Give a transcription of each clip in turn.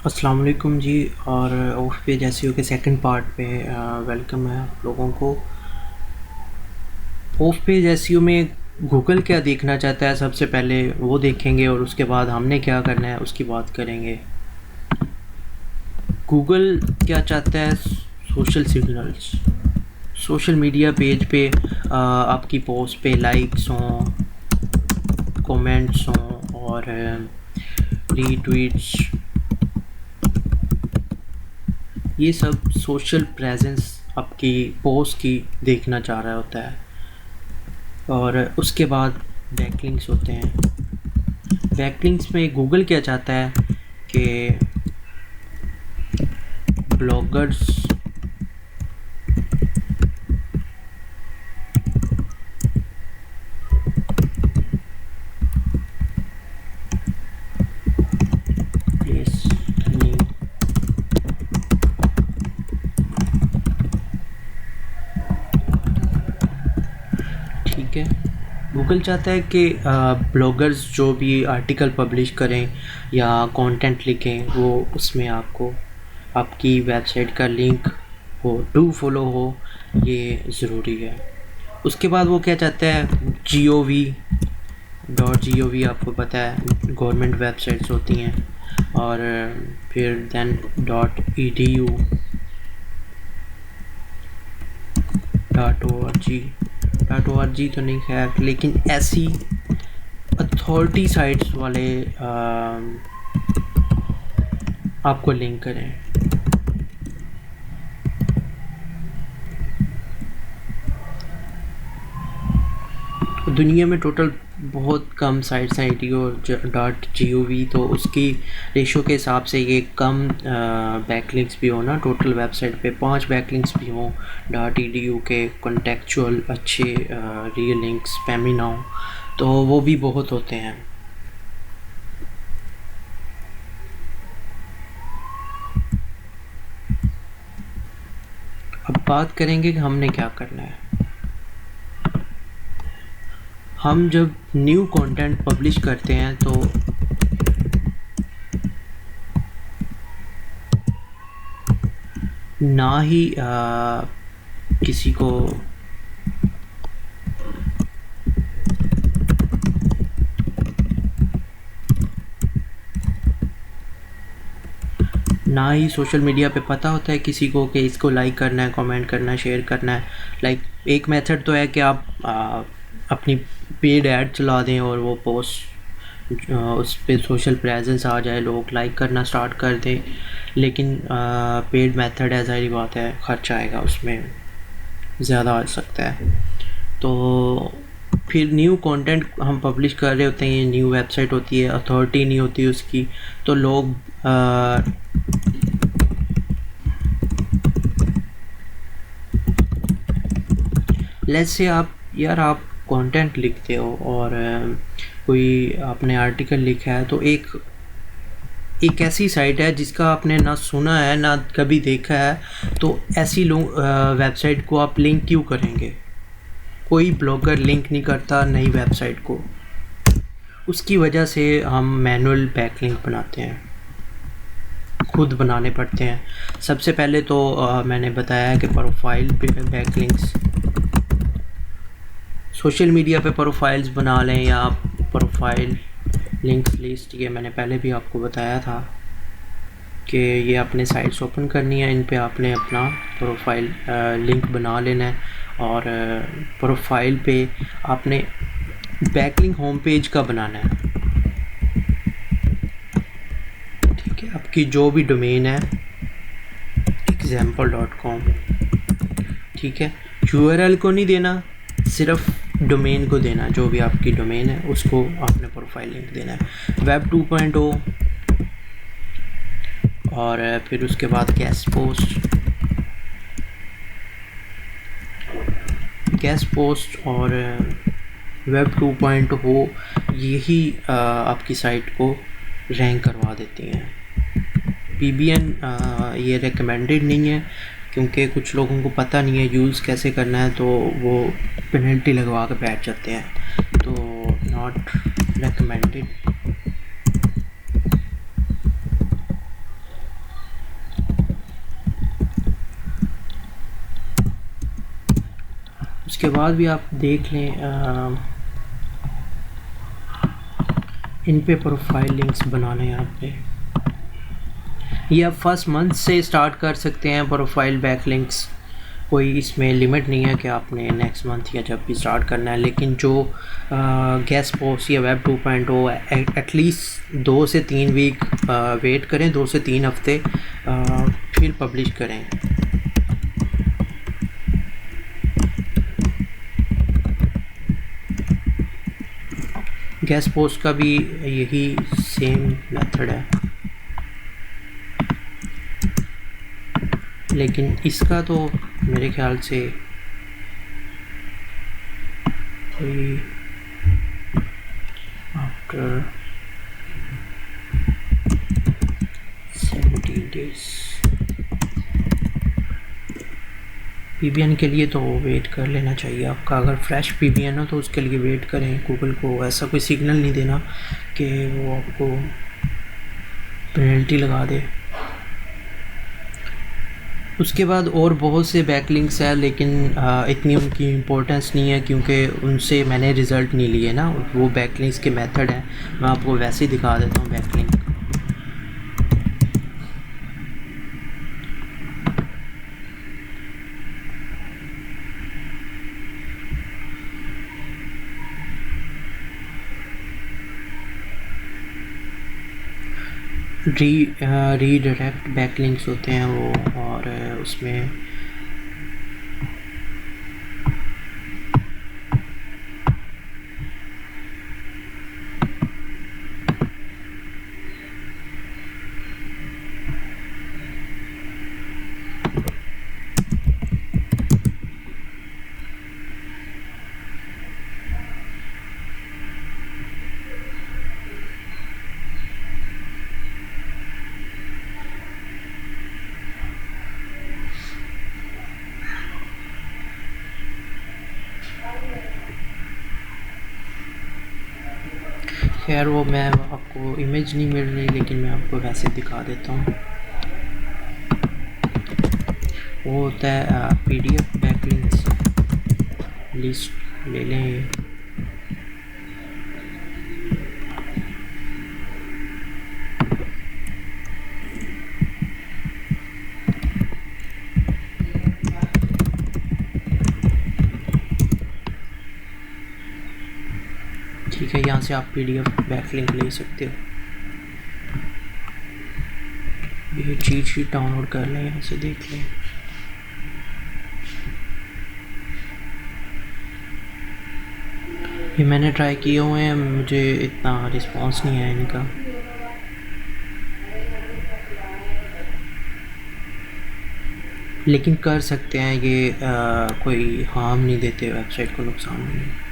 अस्सलाम वालेकुम जी। और ऑफ पेज एसईओ के सेकंड पार्ट पे वेलकम है आप लोगों को। ऑफ पेज एसईओ में गूगल क्या देखना चाहता है, सबसे पहले वो देखेंगे और उसके बाद हमने क्या करना है उसकी बात करेंगे। गूगल क्या चाहता है? Social signals. Social media page पे आपकी पोस्ट पे लाइक्स हों, कमेंट्स हों और रीट्वीट्स, ये सब सोशल प्रेजेंस आपकी पोस्ट की देखना चाह रहा होता है। और उसके बाद बैकलिंक्स होते हैं। बैकलिंक्स में गूगल क्या चाहता है कि ब्लॉगर्स प्लेस लिंक, ठीक है। गूगल चाहता है कि ब्लॉगर्स जो भी आर्टिकल पब्लिश करें या कंटेंट लिखें वो उसमें आपको आपकी वेबसाइट का लिंक हो, डू फॉलो हो, ये ज़रूरी है। उसके बाद वो क्या चाहता है, gov.gov आपको पता है गवर्नमेंट वेबसाइट्स होती हैं। और फिर देन .edu, .org तो नहीं खैर, लेकिन ऐसी अथॉरिटी साइट्स वाले आपको लिंक करें। दुनिया में टोटल बहुत कम साइट्स हैं, .gov, तो उसकी रेशो के हिसाब से ये कम बैकलिंक्स भी हो ना, टोटल वेबसाइट पे 5 बैकलिंक्स भी हों .edu के, कॉन्टेक्चुअल अच्छे रियल लिंक्स, स्पैमी ना हो, तो वो भी बहुत होते हैं। अब बात करेंगे कि हमने क्या करना है। हम जब न्यू कंटेंट पब्लिश करते हैं तो ना ही किसी को ना ही सोशल मीडिया पे पता होता है किसी को कि इसको लाइक करना है, कमेंट करना है, शेयर करना है। लाइक एक मेथड तो है कि आप अपनी पेड ऐड चला दें और वो पोस्ट उस पर सोशल प्रेजेंस आ जाए, लोग लाइक करना स्टार्ट कर दें। लेकिन पेड मेथड है, ज़ाहिर बात है खर्च आएगा उसमें, ज़्यादा आ सकता है। तो फिर न्यू कंटेंट हम पब्लिश कर रहे होते हैं, ये न्यू वेबसाइट होती है, अथॉरिटी नहीं होती उसकी, तो लोग लेट्स से आप कंटेंट लिखते हो और कोई आपने आर्टिकल लिखा है, तो एक ऐसी साइट है जिसका आपने ना सुना है ना कभी देखा है, तो ऐसी लोग वेबसाइट को आप लिंक क्यों करेंगे? कोई ब्लॉगर लिंक नहीं करता नई वेबसाइट को। उसकी वजह से हम मैनुअल बैकलिंक बनाते हैं, खुद बनाने पड़ते हैं। सबसे पहले तो मैंने बताया कि प्रोफाइल बैकलिंक्स, सोशल मीडिया पे प्रोफाइल्स बना लें या प्रोफाइल लिंक्स लिस्ट, ये मैंने पहले भी आपको बताया था कि ये आपने साइट्स ओपन करनी है, इन पे आपने अपना प्रोफाइल लिंक बना लेना है। और प्रोफाइल पे आपने बैकलिंक होम पेज का बनाना है, ठीक है। आपकी जो भी डोमेन है example.com, ठीक है। यूआरएल को नहीं देना, सिर्फ डोमेन को देना, जो भी आपकी डोमेन है उसको आपने प्रोफाइल लिंक देना है। वेब 2.0 और फिर उसके बाद गेस्ट पोस्ट और वेब 2.0, यही आपकी साइट को रैंक करवा देती हैं। पीबीएन ये रिकमेंडेड नहीं है, क्योंकि कुछ लोगों को पता नहीं है यूज़ कैसे करना है, तो वो पेनल्टी लगवा कर बैठ जाते हैं, तो नॉट रिकमेंडेड। उसके बाद भी आप देख लें, इन पे प्रोफाइल लिंक्स बनाने हैं आपने। ये आप फर्स्ट मंथ से स्टार्ट कर सकते हैं प्रोफाइल बैक लिंक्स, कोई इसमें लिमिट नहीं है कि आपने नेक्स्ट मंथ या जब भी स्टार्ट करना है। लेकिन जो गेस्ट पोस्ट या वेब 2.0 एटलीस्ट 2 से 3 वीक वेट करें, 2 से 3 हफ्ते, फिर पब्लिश करें। गेस्ट पोस्ट का भी यही सेम मेथड है, लेकिन इसका तो मेरे ख्याल से कोई आफ्टर 17 डेज पीबीएन के लिए तो वेट कर लेना चाहिए आपका। अगर फ्रेश पीबीएन हो तो उसके लिए वेट करें। गूगल को ऐसा कोई सिग्नल नहीं देना कि वो आपको पेनल्टी लगा दे। उसके बाद और बहुत से बैकलिंक्स हैं, लेकिन इतनी उनकी इम्पोर्टेंस नहीं है क्योंकि उनसे मैंने रिज़ल्ट नहीं लिए ना। वो बैकलिंक्स के मेथड हैं, मैं आपको वैसे ही दिखा देता हूँ बैकलिंक। रीडायरेक्ट बैकलिंक्स होते हैं वो, और उसमें खैर वो मैं आपको इमेज नहीं मिल रही, लेकिन मैं आपको वैसे दिखा देता हूँ। वो होता है पीडीएफ बैकलिंक्स लिस्ट ले लें। ठीक है, यहाँ से आप पीडीएफ बैकलिंक ले सकते हो। ये चीट शीट डाउनलोड कर लें, यहाँ से देख लें। ये मैंने ट्राई किए हुए हैं, मुझे इतना रिस्पांस नहीं आया इनका। लेकिन कर सकते हैं ये, कोई हार्म नहीं देते, वेबसाइट को नुकसान नहीं।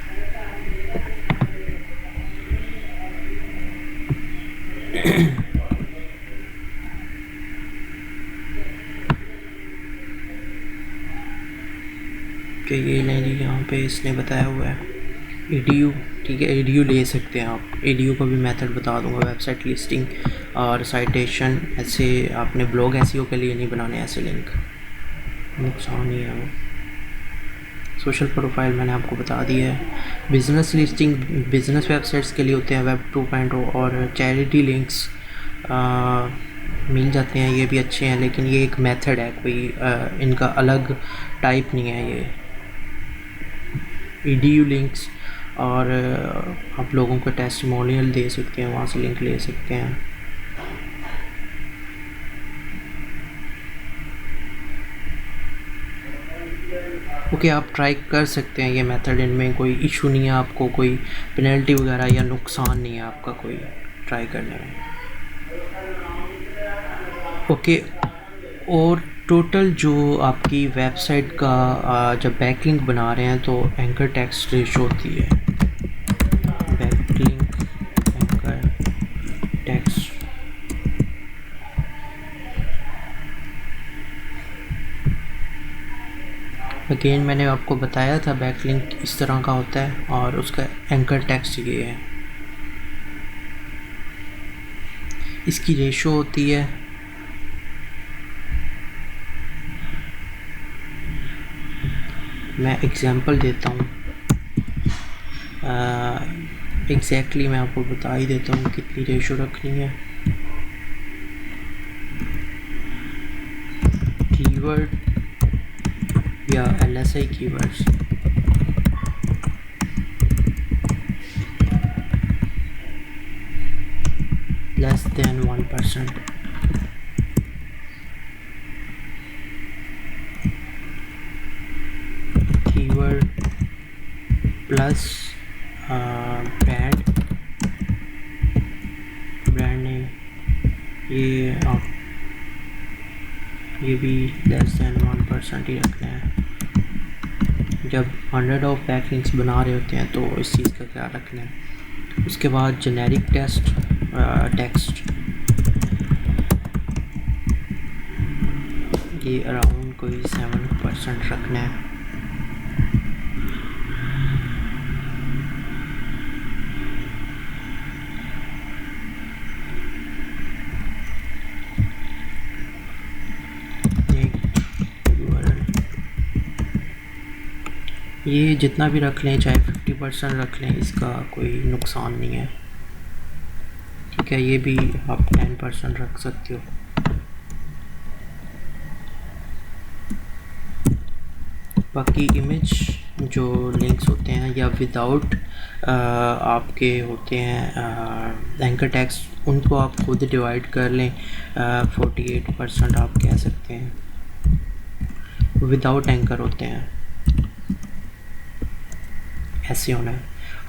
कि ये नहीं जी, यहाँ पे इसने बताया हुआ है एडीयू। ठीक है, एडीयू ले सकते हैं आप। एडीयू का भी मेथड बता दूंगा। वेबसाइट लिस्टिंग और साइटेशन, ऐसे आपने ब्लॉग एसईओ के लिए नहीं बनाने ऐसे लिंक, नुकसान ही है वो। सोशल प्रोफाइल मैंने आपको बता दिया है। बिज़नेस लिस्टिंग बिज़नेस वेबसाइट्स के लिए होते हैं वेब 2.0, और चैरिटी लिंक्स मिल जाते हैं, ये भी अच्छे हैं, लेकिन ये एक मेथड है, कोई इनका अलग टाइप नहीं है ये। ईडीयू लिंक्स, और आप लोगों को टेस्टिमोनियल दे सकते हैं, वहाँ से लिंक ले सकते हैं। ओके, आप ट्राई कर सकते हैं ये मेथड, इनमें कोई इशू नहीं है आपको, कोई पेनल्टी वगैरह या नुकसान नहीं है आपका कोई ट्राई करने में। ओके, और टोटल जो आपकी वेबसाइट का जब बैकलिंक बना रहे हैं तो एंकर टेक्स्ट रेशो होती है, बैकलिंक एंकर टेक्स्ट। अगेन मैंने आपको बताया था बैकलिंक इस तरह का होता है, और उसका एंकर टेक्स्ट ये है। इसकी रेशो होती है मैं एग्जांपल देता हूँ, एग्जैक्टली मैं आपको बता ही देता हूँ कितनी रेशो रखनी है। कीवर्ड या LSI keywords, less than 1%, keyword plus brand name, ये भी लेस देन 1% ही रखना है। जब 100 ऑफ बैकलिंक्स बना रहे होते हैं तो इस चीज़ का ख्याल रखना है। उसके बाद जेनेरिक टेक्स्ट ये अराउंड कोई 7% रखना है। ये जितना भी रख लें, चाहे 50% रख लें, इसका कोई नुकसान नहीं है। ठीक है, ये भी आप 10% रख सकते हो। बाकी इमेज जो लिंक्स होते हैं या विदाउट आपके होते हैं एंकर टैग्स, उनको आप खुद डिवाइड कर लें। 48% आप कह सकते हैं विदाउट एंकर होते हैं, ऐसे होना है।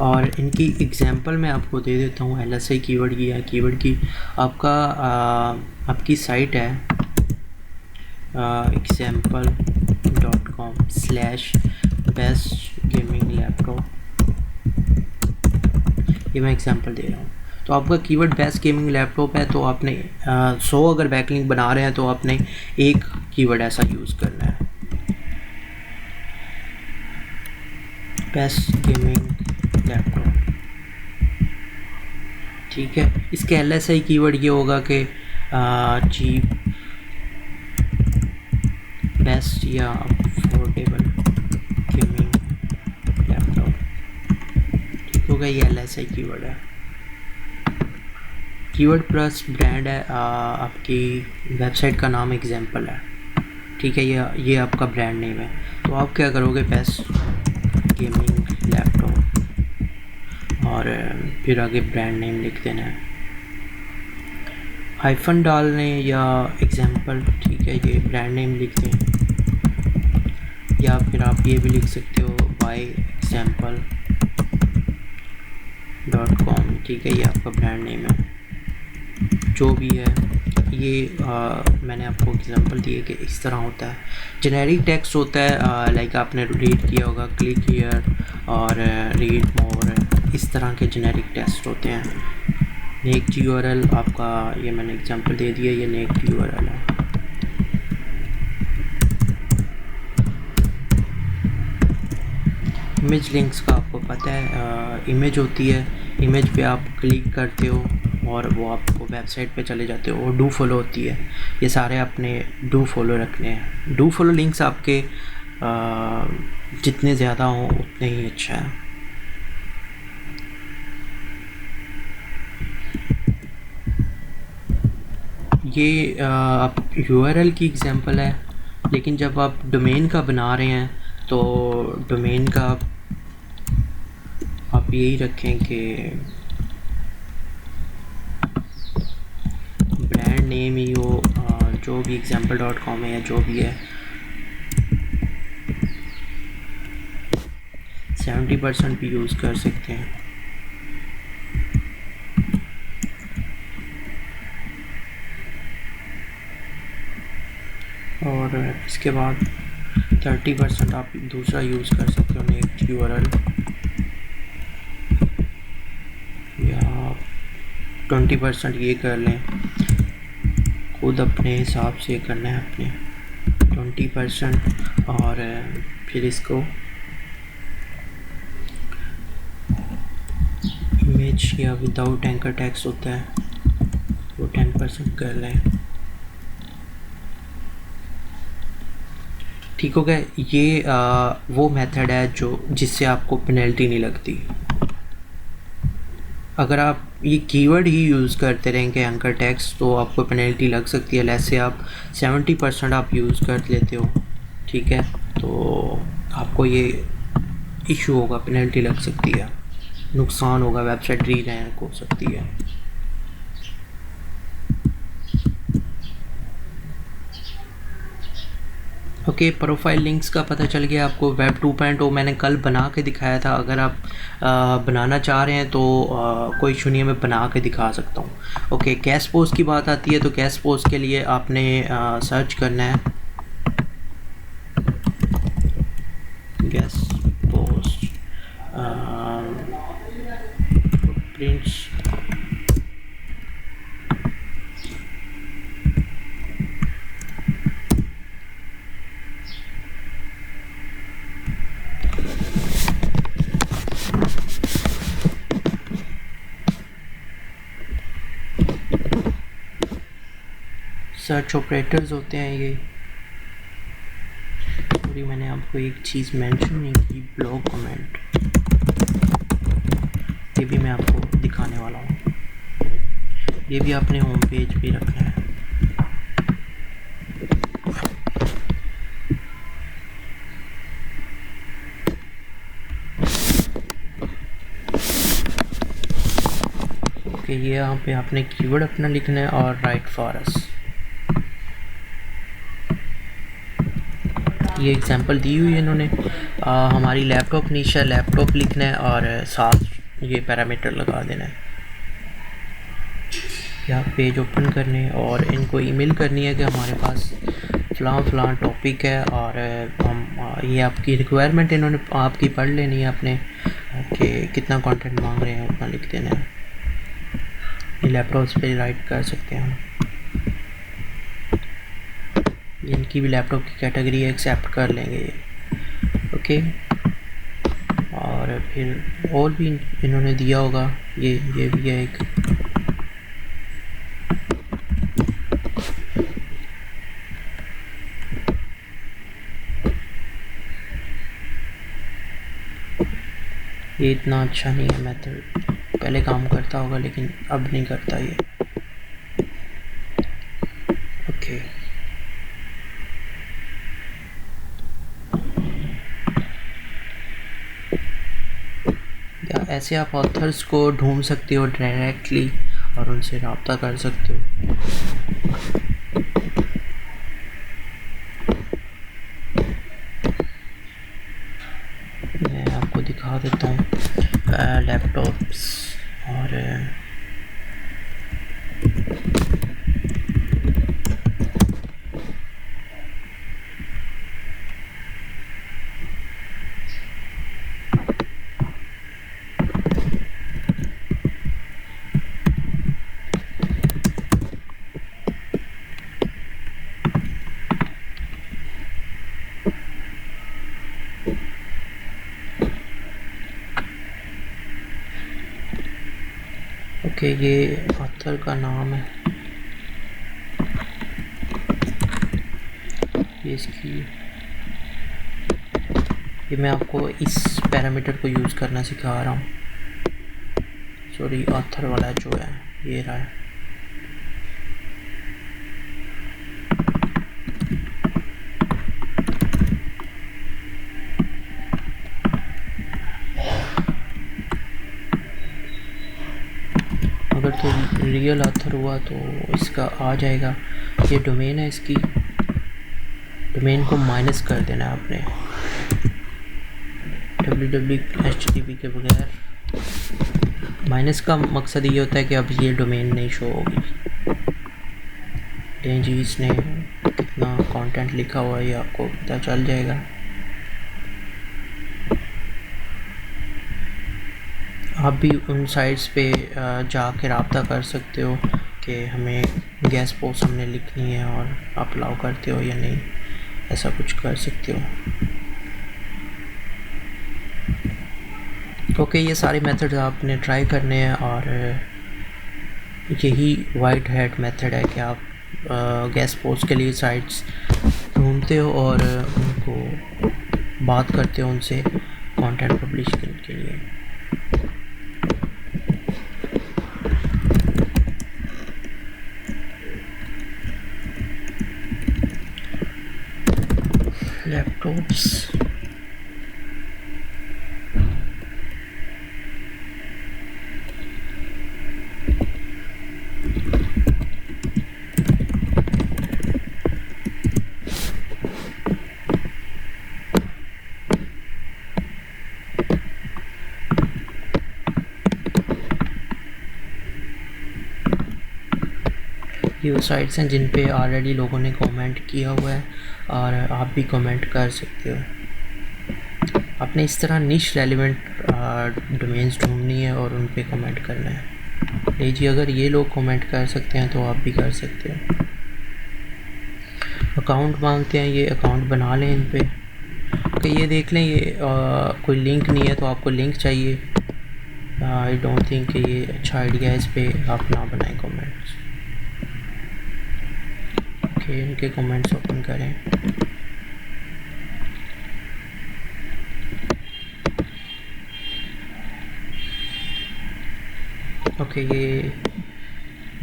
और इनकी एग्जांपल मैं आपको दे देता हूँ LSI कीवर्ड की या कीवर्ड की। आपकी साइट है example.com/bestgaming-laptop, ये मैं एग्जांपल दे रहा हूँ। तो आपका कीवर्ड बेस्ट गेमिंग लैपटॉप है, तो आपने 100 अगर बैकलिंक बना रहे हैं तो आपने एक कीवर्ड ऐसा यूज़ करना है, बेस्ट गेमिंग लैपटॉप। ठीक है, इसके LSI कीवर्ड ये होगा कि चीप, बेस्ट या अफोर्डेबल गेमिंग लैपटॉप। ठीक होगा, ये LSI कीवर्ड है। कीवर्ड प्लस ब्रांड है, आपकी वेबसाइट का नाम एग्जांपल है। ठीक है, ये आपका ब्रांड नेम है। तो आप क्या करोगे, बेस्ट गेमिंग लैपटॉप और फिर आगे ब्रांड नेम लिख देना है, हाइफन डालने या एग्जांपल। ठीक है, ये ब्रांड नेम लिख दें, या फिर आप ये भी लिख सकते हो बाय example.com। ठीक है, ये आपका ब्रांड नेम है, जो भी है। ये मैंने आपको एग्जांपल दिए कि इस तरह होता है। जेनेरिक टेक्स्ट होता है, लाइक आपने रीड किया होगा, क्लिक हियर और रीड मोर, इस तरह के जेनेरिक टेक्स्ट होते हैं। नेक्स्ट URL आपका, ये मैंने एग्जांपल दे दिया, ये नेक्स्ट URL है। इमेज लिंक्स का आपको पता है, इमेज होती है, इमेज पे आप क्लिक करते हो और वो आपको वेबसाइट पे चले जाते हो, और डू फॉलो होती है। ये सारे अपने डू फॉलो रखने हैं। डू फॉलो लिंक्स आपके जितने ज़्यादा हों उतने ही अच्छा है। ये आप URL की एग्जांपल है, लेकिन जब आप डोमेन का बना रहे हैं तो डोमेन का आप यही रखें कि ब्रांड नेम ही हो, जो भी example.com है या जो भी है। 70% भी यूज़ कर सकते हैं। और इसके बाद 30% आप दूसरा यूज़ कर सकते हो, नेक्स्ट URL, या 20% ये कर लें, खुद अपने हिसाब से करना है अपने 20%। और फिर इसको इमेज या विदाउट एंकर टैग्स होता है वो 10% कर लें। ठीक हो गया। ये वो मेथड है जो जिससे आपको पेनल्टी नहीं लगती। अगर आप ये कीवर्ड ही यूज़ करते रहेंगे एंकर टेक्स्ट तो आपको पेनल्टी लग सकती है। जैसे आप 70% आप यूज़ कर लेते हो, ठीक है, तो आपको ये इशू होगा, पेनल्टी लग सकती है, नुकसान होगा, वेबसाइट री रैंक हो सकती है। ओके, प्रोफाइल लिंक्स का पता चल गया आपको। वेब 2.0 मैंने कल बना के दिखाया था। अगर आप बनाना चाह रहे हैं तो कोई इशू नहीं है, मैं बना के दिखा सकता हूँ। ओके, गेस्ट पोस्ट की बात आती है तो गेस्ट पोस्ट के लिए आपने सर्च करना है guest post prints. Search operators होते हैं ये। सॉरी, मैंने आपको एक चीज़ मेंशन नहीं की, ब्लॉग कमेंट, ये भी मैं आपको दिखाने वाला हूँ। ये भी आपने होम पेज पे रखना है। ओके, ये यहाँ पे आपने कीवर्ड अपना लिखना है और राइट फॉर अस। ये एग्जांपल दी हुई है इन्होंने। हमारी लैपटॉप नीचे लैपटॉप लिखना है और साथ ये पैरामीटर लगा देना है। या पेज ओपन करने और इनको ईमेल करनी है कि हमारे पास फ़लाँ टॉपिक है और हम ये आपकी रिक्वायरमेंट इन्होंने आपकी पढ़ लेनी है अपने कि कितना कंटेंट मांग रहे हैं उतना लिख देना है। ये लैपटॉप्स पे राइट कर सकते हैं हम। इनकी भी लैपटॉप की कैटेगरी एक्सेप्ट कर लेंगे ये। ओके, और फिर और भी इन्होंने दिया होगा, ये भी है एक। ये इतना अच्छा नहीं है मेथड, पहले काम करता होगा लेकिन अब नहीं करता ये। ओके, या ऐसे आप ऑथर्स को ढूंढ सकते हो डायरेक्टली और उनसे रब्ता कर सकते हो। मैं आपको दिखा देता हूँ लैपटॉप्स और ओके, ये ऑथर का नाम है, ये इसकी, ये मैं आपको इस पैरामीटर को यूज़ करना सिखा रहा हूँ। सॉरी, ऑथर वाला जो है ये रहा है। अगर तो रियल ऑथर हुआ तो इसका आ जाएगा। ये डोमेन है, इसकी डोमेन को माइनस कर देना है आपने www.http के बगैर। माइनस का मकसद ये होता है कि अब ये डोमेन नहीं शो होगी। जी, इसने कितना कंटेंट लिखा हुआ है ये आपको पता चल जाएगा। आप भी उन साइट्स पे जाके रब्ता कर सकते हो कि हमें गेस्ट पोस्ट हमने लिखनी है और आप अलाउ करते हो या नहीं, ऐसा कुछ कर सकते हो। ओके, ये सारे मेथड्स आपने ट्राई करने हैं और यही वाइट हैट मेथड है कि आप गेस्ट पोस्ट के लिए साइट्स ढूंढते ढूंढते हो और उनको बात करते हो उनसे कंटेंट पब्लिश करने के लिए। लैपटॉप्स, ये वो साइट्स हैं जिन पे ऑलरेडी लोगों ने कमेंट किया हुआ है और आप भी कमेंट कर सकते हो। आपने इस तरह निश रेलिवेंट डोमेन्स ढूंढनी है और उन पे कमेंट करना है। लीजिए, अगर ये लोग कमेंट कर सकते हैं तो आप भी कर सकते हो। अकाउंट मांगते हैं, ये अकाउंट बना लें इन पे। कि ये देख लें, ये कोई लिंक नहीं है तो आपको लिंक चाहिए। आई डोंट थिंक कि ये अच्छा आइडिया है, इस पर आप ना बनाएं कमेंट्स। ओके, इनके कमेंट्स ओपन करें। ओके, ये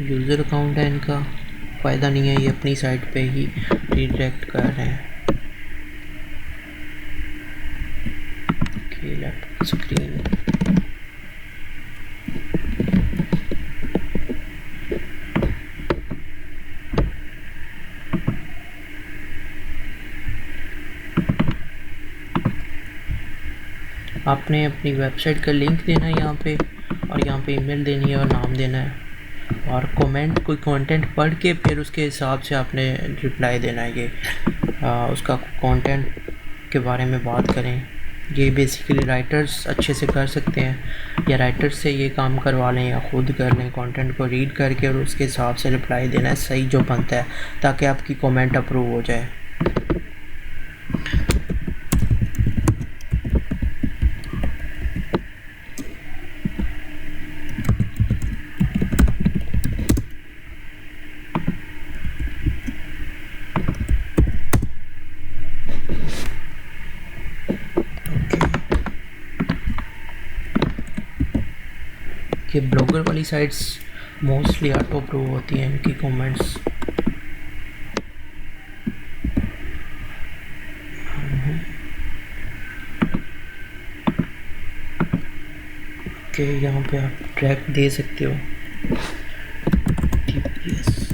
यूज़र अकाउंट है, इनका फ़ायदा नहीं है, ये अपनी साइट पे ही रिडायरेक्ट कर रहे हैं। ओके, लैपटॉप स्क्रीन, आपने अपनी वेबसाइट का लिंक देना है यहाँ पे, और यहाँ पे ईमेल देनी है और नाम देना है, और कमेंट कोई कंटेंट पढ़ के फिर उसके हिसाब से आपने रिप्लाई देना है। ये उसका कंटेंट के बारे में बात करें। ये बेसिकली राइटर्स अच्छे से कर सकते हैं, या राइटर्स से ये काम करवा लें या ख़ुद कर लें। कंटेंट को रीड करके और उसके हिसाब से रिप्लाई देना है सही जो बनता है, ताकि आपकी कमेंट अप्रूव हो जाए। कि ब्लॉगर वाली साइट्स मोस्टली ऑटो अप्रूव होती हैं इनकी कमेंट्स। कि यहाँ पे आप ट्रैक दे सकते हो TPS।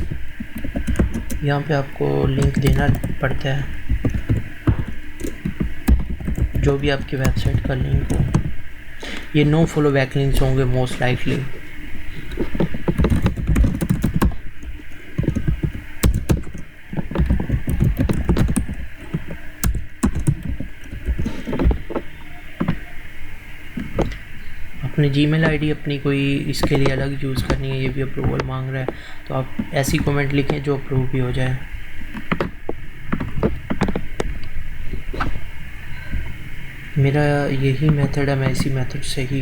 यहाँ पे आपको लिंक देना पड़ता है, जो भी आपकी वेबसाइट का लिंक हो। ये नो फॉलो बैक लिंक्स होंगे मोस्ट लाइकली। अपनी जीमेल आईडी अपनी कोई इसके लिए अलग यूज़ करनी है, ये भी अप्रूवल मांग रहा है, तो आप ऐसी कमेंट लिखें जो अप्रूव भी हो जाए। मेरा यही मेथड है, मैं इसी मेथड से ही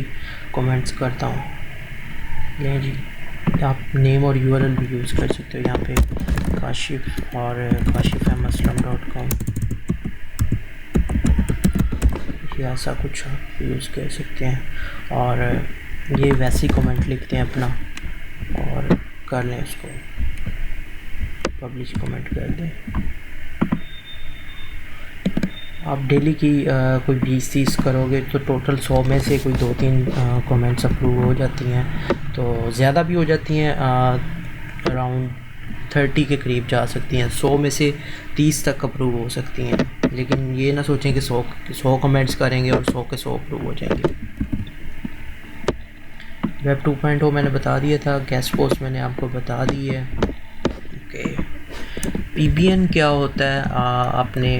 कमेंट्स करता हूँ। लें जी, आप नेम और URL भी यूज़ कर सकते हो यहाँ पे, काशिफ और kashifahmaslam.com, या ऐसा कुछ आप यूज़ कर सकते हैं। और ये वैसे ही कमेंट लिखते हैं अपना और कर लें उसको पब्लिश, कमेंट कर दें। आप डेली की कोई 20-30 करोगे तो टोटल 100 में से कोई 2-3 कमेंट्स अप्रूव हो जाती हैं, तो ज़्यादा भी हो जाती हैं, अराउंड 30 के करीब जा सकती हैं। 100 में से 30 तक अप्रूव हो सकती हैं, लेकिन ये ना सोचें कि 100 कमेंट्स करेंगे और 100 के 100 अप्रूव हो जाएंगे। वेब 2.0 मैंने बता दिया था, गेस्ट पोस्ट मैंने आपको बता दी है। ओके, PBN क्या होता है? आपने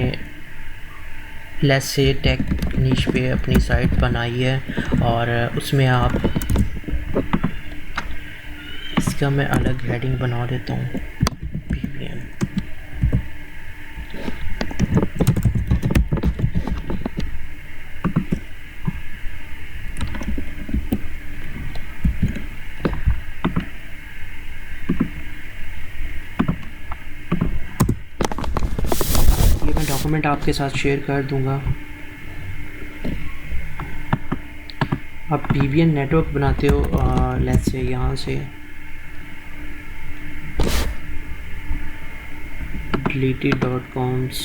लेट्स से टेक निश पे अपनी साइट बनाई है और उसमें आप, इसका मैं अलग हेडिंग बना देता हूँ, PBN। डॉक्यूमेंट आपके साथ शेयर कर दूंगा। आप VPN नेटवर्क बनाते हो, लेट्स से यहाँ से deleted.coms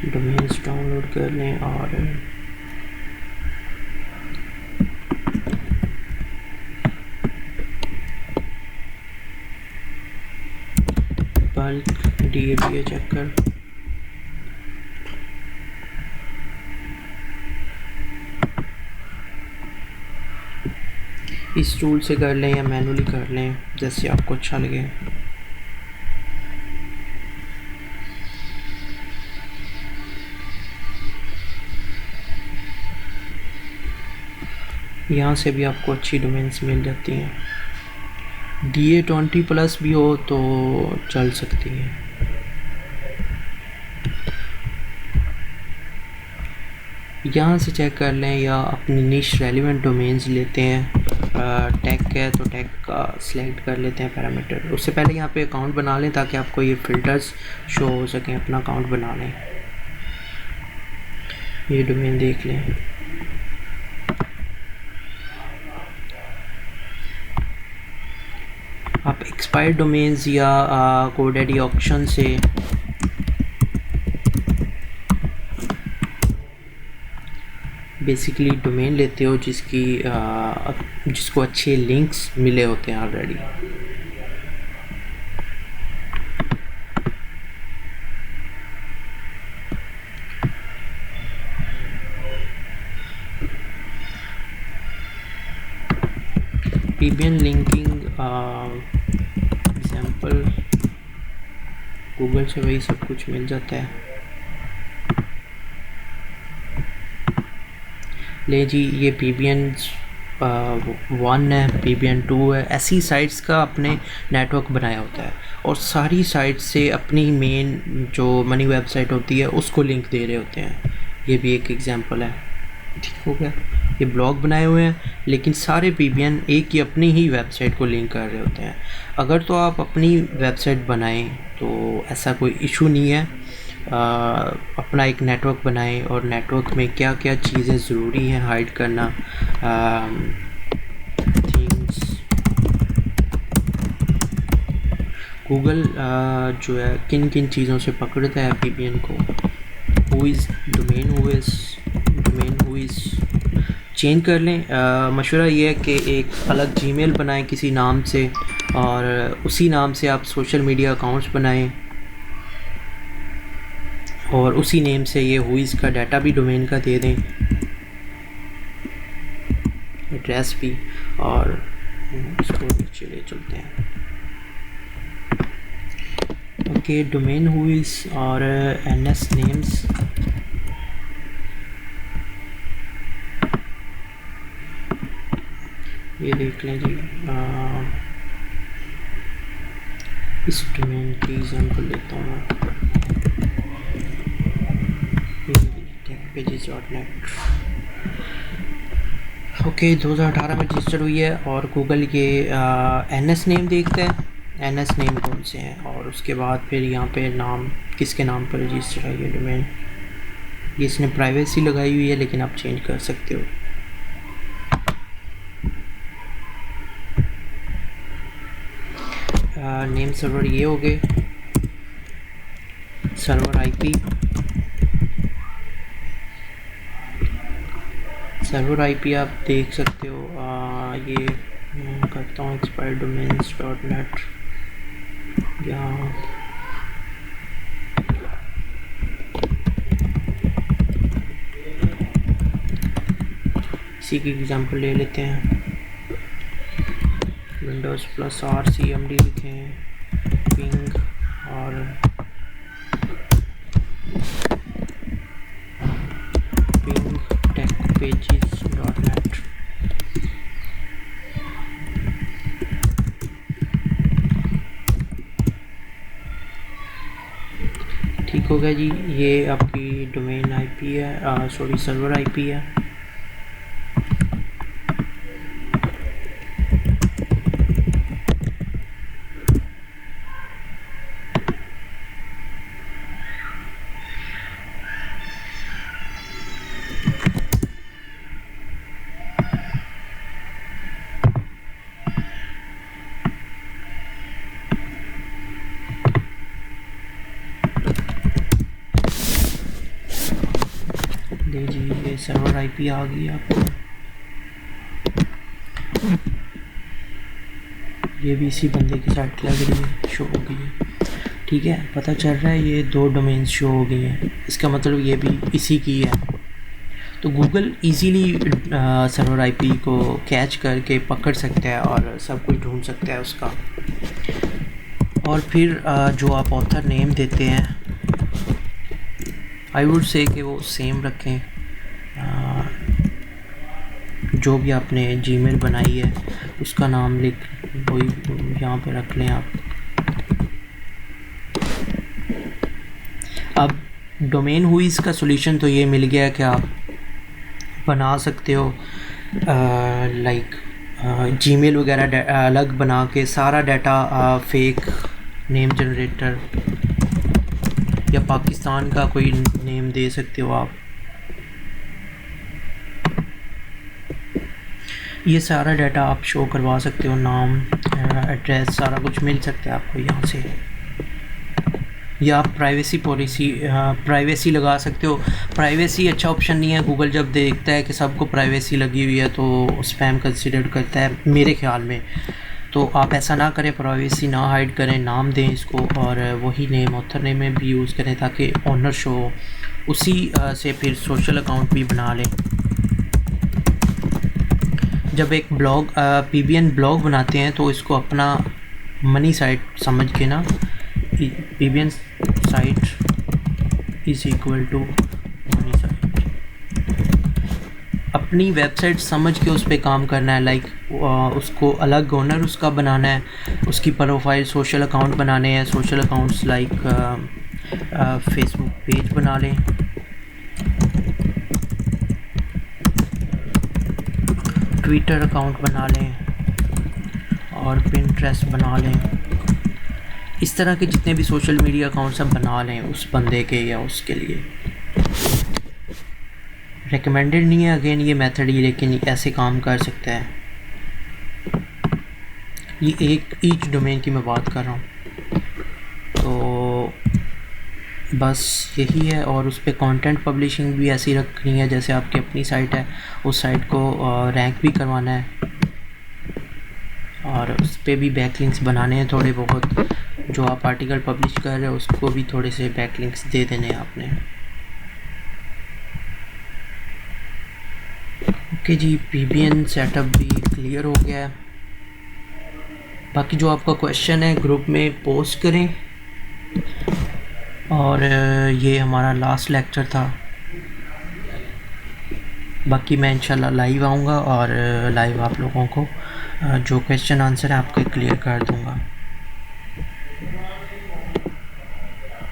डोमेन्स डाउनलोड कर लें और बल्क DATA चेकर, इस टूल से कर लें या मैनुअली कर लें, जैसे आपको अच्छा लगे। यहाँ से भी आपको अच्छी डोमेन्स मिल जाती हैं। DA20+ भी हो तो चल सकती है। यहाँ से चेक कर लें या अपनी निश रेलिवेंट डोमेन्स लेते हैं। टैग है तो टैग का सिलेक्ट कर लेते हैं पैरामीटर। उससे पहले यहाँ पे अकाउंट बना लें ताकि आपको ये फ़िल्टर्स शो हो सकें। अपना अकाउंट बना लें, ये डोमेन देख लें। आप एक्सपायर्ड डोमेन्स या GoDaddy ऑक्शन से बेसिकली डोमेन लेते हो जिसको अच्छे लिंक्स मिले होते हैं already. VPN linking example, Google से वही सब कुछ मिल जाता है। ले जी, ये VPN 1 है, VPN 2 है। ऐसी साइट्स का अपने नेटवर्क बनाया होता है और सारी साइट्स से अपनी मेन जो मनी वेबसाइट होती है उसको लिंक दे रहे होते हैं। ये भी एक एग्जांपल है, ठीक हो गया। ये ब्लॉग बनाए हुए हैं लेकिन सारे VPN एक ही अपनी ही वेबसाइट को लिंक कर रहे होते हैं। अगर तो आप अपनी वेबसाइट बनाएं तो ऐसा कोई इशू नहीं है। अपना एक नेटवर्क बनाएं और नेटवर्क में क्या क्या चीज़ें ज़रूरी हैं हाइड करना, थिंग्स। गूगल जो है किन किन चीज़ों से पकड़ता है VPN को। Who is domain, who is change कर लें। मशवरा ये है कि एक अलग जीमेल बनाएं किसी नाम से और उसी नाम से आप सोशल मीडिया अकाउंट्स बनाएं और उसी नेम से ये हुईज़ का डाटा भी डोमेन का दे दें, एड्रेस भी। और इसको नीचे ले चलते हैं। ओके, डोमेन हुईज़ और NS नेम्स। ये देख लें जी। इस डोमेन की एग्जांपल लेता हूँ मैं, pages.net। ओके, 2018 में रजिस्टर हुई है और गूगल के NS नेम देखते हैं, NS नेम कौन से हैं और उसके बाद फिर यहाँ पे नाम किसके नाम पर रजिस्टर है ये डोमेन। ये इसने प्राइवेसी लगाई हुई है लेकिन आप चेंज कर सकते हो। नेम सर्वर ये हो गए, सर्वर IP, सर्वर IP आप देख सकते हो। ये करता हूँ expireddomains.net या इसी की एग्जांपल ले लेते हैं। Windows + RCMD लिखें, पिंग और पिंग techpages.net। ठीक हो गया जी। ये आपकी डोमेन IP है, सॉरी सर्वर IP है। सर्वर आईपी आ गई आपको, ये भी इसी बंदे की साइट लग रही है, शो हो गई है। ठीक है, पता चल रहा है ये 2 डोमेन्स शो हो गई हैं, इसका मतलब ये भी इसी की है। तो गूगल इजीली सर्वर आईपी को कैच करके पकड़ सकता है और सब कुछ ढूंढ सकता है उसका। और फिर जो आप ऑथर नेम देते हैं, आई वुड से कि वो सेम रखें। जो भी आपने जीमेल बनाई है उसका नाम लिख वही यहाँ पे रख लें आप। अब डोमेन हुई इसका सोल्यूशन तो ये मिल गया कि आप बना सकते हो लाइक जीमेल वगैरह अलग बना के सारा डाटा फेक नेम जनरेटर या पाकिस्तान का कोई नेम दे सकते हो आप। ये सारा डाटा आप शो करवा सकते हो, नाम एड्रेस सारा कुछ मिल सकता है आपको यहाँ से। या आप प्राइवेसी लगा सकते हो। प्राइवेसी अच्छा ऑप्शन नहीं है, गूगल जब देखता है कि सबको प्राइवेसी लगी हुई है तो स्पैम कंसिडर करता है मेरे ख्याल में। तो आप ऐसा ना करें, प्राइवेसी ना हाइड करें, नाम दें इसको और वही नेम ऑथर नेम में भी यूज़ करें ताकि ऑनर शो हो। उसी से फिर सोशल अकाउंट भी बना लें। जब एक ब्लॉग पीबीएन ब्लॉग बनाते हैं तो इसको अपना मनी साइट समझ के ना, PBN site is equal to money site, अपनी वेबसाइट समझ के उस पर काम करना है। लाइक उसको अलग ओनर उसका बनाना है, उसकी प्रोफाइल सोशल अकाउंट बनाने हैं। Social accounts like Facebook page बना लें, ट्विटर अकाउंट बना लें और पिंटरेस्ट बना लें। इस तरह के जितने भी सोशल मीडिया अकाउंट सब बना लें उस बंदे के या उसके लिए। रिकमेंडेड नहीं है अगेन ये मेथड ही, लेकिन ऐसे काम कर सकता है। ये एक ईच डोमेन की मैं बात कर रहा हूँ, तो बस यही है। और उस पर कंटेंट पब्लिशिंग भी ऐसी रखनी है जैसे आपकी अपनी साइट है, उस साइट को रैंक भी करवाना है और उस पर भी बैकलिंक्स बनाने हैं थोड़े बहुत। जो आप आर्टिकल पब्लिश कर रहे हो उसको भी थोड़े से बैकलिंक्स दे देने हैं आपने। ओके जी, पीबीएन सेटअप भी क्लियर हो गया है। बाकी जो आपका क्वेश्चन है ग्रुप में पोस्ट करें। और ये हमारा लास्ट लेक्चर था। बाकी मैं इंशाल्लाह लाइव आऊँगा और लाइव आप लोगों को जो क्वेश्चन आंसर है आपके क्लियर कर दूँगा।